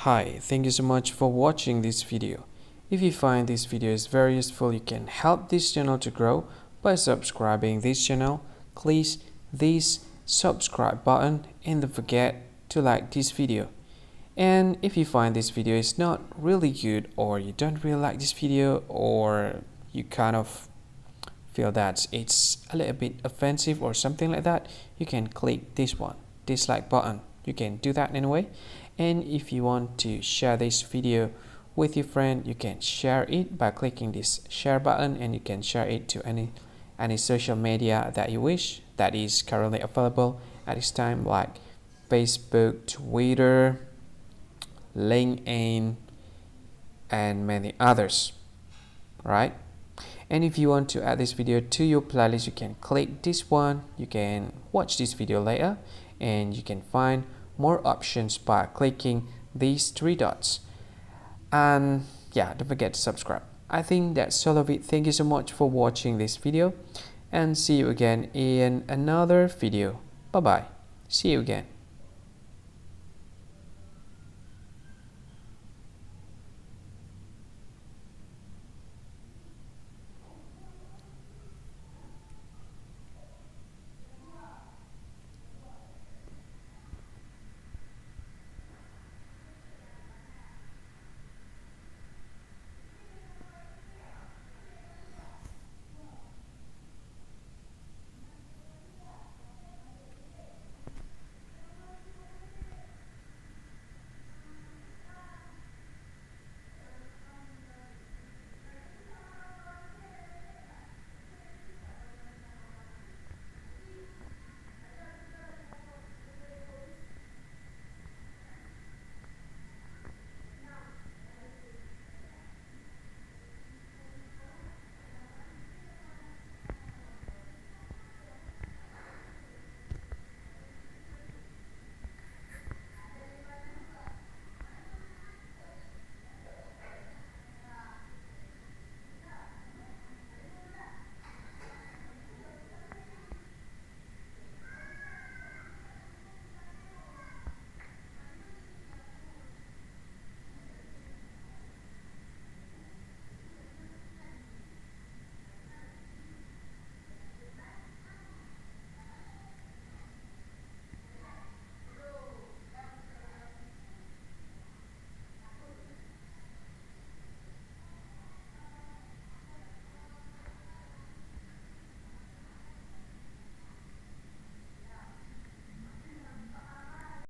Hi, thank you so much for watching this video. If you find this video is very useful, you can help this channel to grow by subscribing this channel. Please this subscribe button and don't forget to like this video. And if you find this video is not really good, or you don't really like this video, or you kind of feel that it's a little bit offensive or something like that, you can click this one, dislike button. You can do that anyway. And if you want to share this video with your friend, you can share it by clicking this share button, and you can share it to any social media that you wish that is currently available at this time, like Facebook, Twitter, LinkedIn, and many others, right? And if you want to add this video to your playlist, you can click this one. You can watch this video later, and you can find more options by clicking these three dots. And yeah, don't forget to subscribe. I think that's all of it. Thank you so much for watching this video, and see you again in another video. Bye bye. See you again.